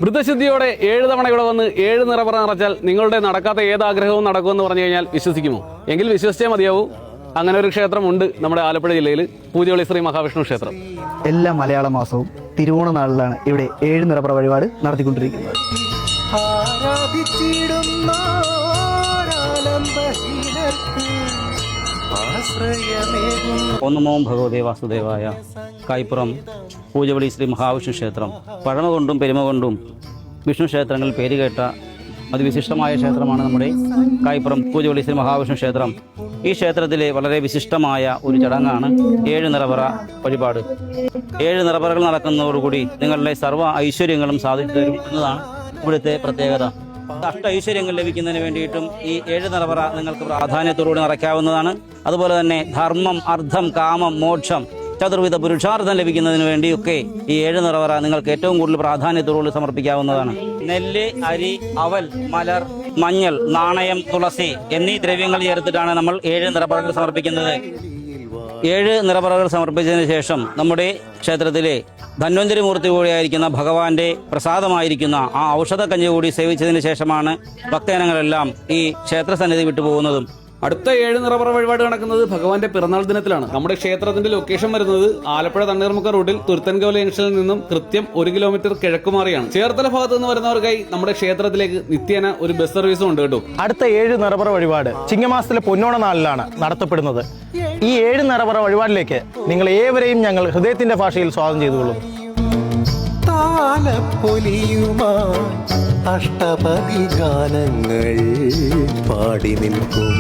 വൃദ്ധശുദ്ധിയോടെ 7 തവണ ഇവിടെ വന്ന് 7 നിറപറ നിറച്ചാൽ നിങ്ങളുടെ നടക്കാത്ത ഏത് ആഗ്രഹവും നടക്കുമെന്ന് പറഞ്ഞു കഴിഞ്ഞാൽ വിശ്വസിക്കുമോ? എങ്കിൽ വിശ്വസിച്ചേ മതിയാവൂ. അങ്ങനെ ഒരു ക്ഷേത്രമുണ്ട് നമ്മുടെ ആലപ്പുഴ ജില്ലയിൽ, പൂജവളി ശ്രീ മഹാവിഷ്ണു ക്ഷേത്രം. എല്ലാ മലയാള മാസവും തിരുവോണ നാളിലാണ് ഇവിടെ 7 നിറപറ വഴിപാട് നടത്തിക്കൊണ്ടിരിക്കുന്നത്. ഓം ഭഗവതേ വാസുദേവായ. കായ്പുറം പൂജവളി ശ്രീ മഹാവിഷ്ണു ക്ഷേത്രം പഴമ കൊണ്ടും പെരുമ കൊണ്ടും വിഷ്ണു ക്ഷേത്രങ്ങളിൽ പേരുകേട്ട അതിവിശിഷ്ടമായ ക്ഷേത്രമാണ് നമ്മുടെ കായ്പുറം പൂജവളി ശ്രീ മഹാവിഷ്ണു ക്ഷേത്രം. ഈ ക്ഷേത്രത്തിലെ വളരെ വിശിഷ്ടമായ ഒരു ചടങ്ങാണ് 7 നിറപറ വഴിപാട്. 7 നിറപറകൾ നടക്കുന്നതോടുകൂടി നിങ്ങളുടെ സർവ്വ ഐശ്വര്യങ്ങളും സാധിച്ചു തരും എന്നതാണ് ഇവിടുത്തെ പ്രത്യേകത. ഐശ്വര്യങ്ങൾ ലഭിക്കുന്നതിന് വേണ്ടിയിട്ടും ഈ 7 നിറപറ നിങ്ങൾക്ക് പ്രാധാന്യത്തോടുകൂടി നിറയ്ക്കാവുന്നതാണ്. അതുപോലെ തന്നെ ധർമ്മം, അർത്ഥം, കാമം, മോക്ഷം, ചതുർവിധ പുരുഷാർത്ഥം ലഭിക്കുന്നതിന് വേണ്ടിയൊക്കെ ഈ 7 നിറപറ നിങ്ങൾക്ക് ഏറ്റവും കൂടുതൽ പ്രാധാന്യത്തോടുകൂടി സമർപ്പിക്കാവുന്നതാണ്. നെല്ല്, അരി, അവൽ, മലർ, മഞ്ഞൾ, നാണയം, തുളസി എന്നീ ദ്രവ്യങ്ങൾ ചേർത്തിട്ടാണ് നമ്മൾ 7 നിറപറകൾ സമർപ്പിക്കുന്നത്. 7 നിറപറകൾ സമർപ്പിച്ചതിന് ശേഷം നമ്മുടെ ക്ഷേത്രത്തിലെ ധന്വന്തരി മൂർത്തി കൂടിയായിരിക്കുന്ന ഭഗവാന്റെ പ്രസാദമായിരിക്കുന്ന ആ ഔഷധക്കഞ്ഞി കൂടി സേവിച്ചതിന് ശേഷമാണ് ഭക്തജനങ്ങളെല്ലാം ഈ ക്ഷേത്രസന്നിധി വിട്ടുപോകുന്നതും. അടുത്ത 7 നിറപറ വഴിപാട് നടക്കുന്നത് ഭഗവാന്റെ പിറന്നാൾ ദിനത്തിലാണ്. നമ്മുടെ ക്ഷേത്രത്തിന്റെ ലൊക്കേഷൻ വരുന്നത് ആലപ്പുഴ തണ്ണീർമുക്ക റൂട്ടിൽ തുരുത്തൻകോല ജംഗ്ഷനിൽ നിന്നും കൃത്യം 1 കിലോമീറ്റർ കിഴക്കുമാറിയാണ്. ചേർത്തല ഭാഗത്ത് നിന്ന് വരുന്നവർക്കായി നമ്മുടെ ക്ഷേത്രത്തിലേക്ക് നിത്യേന ഒരു ബസ് സർവീസും ഉണ്ട് കേട്ടോ. അടുത്ത 7 നിറപറ വഴിപാട് ചിങ്ങമാസത്തിലെ പൊന്നോണ നാളിലാണ് നടത്തപ്പെടുന്നത്. ഈ 7 നിറപറ വഴിപാടിലേക്ക് നിങ്ങൾ ഏവരെയും ഞങ്ങൾ ഹൃദയത്തിന്റെ ഭാഷയിൽ സ്വാഗതം ചെയ്തുകൊള്ളും. അഷ്ടപതി ഗാനങ്ങൾ പാടി നിൽക്കും.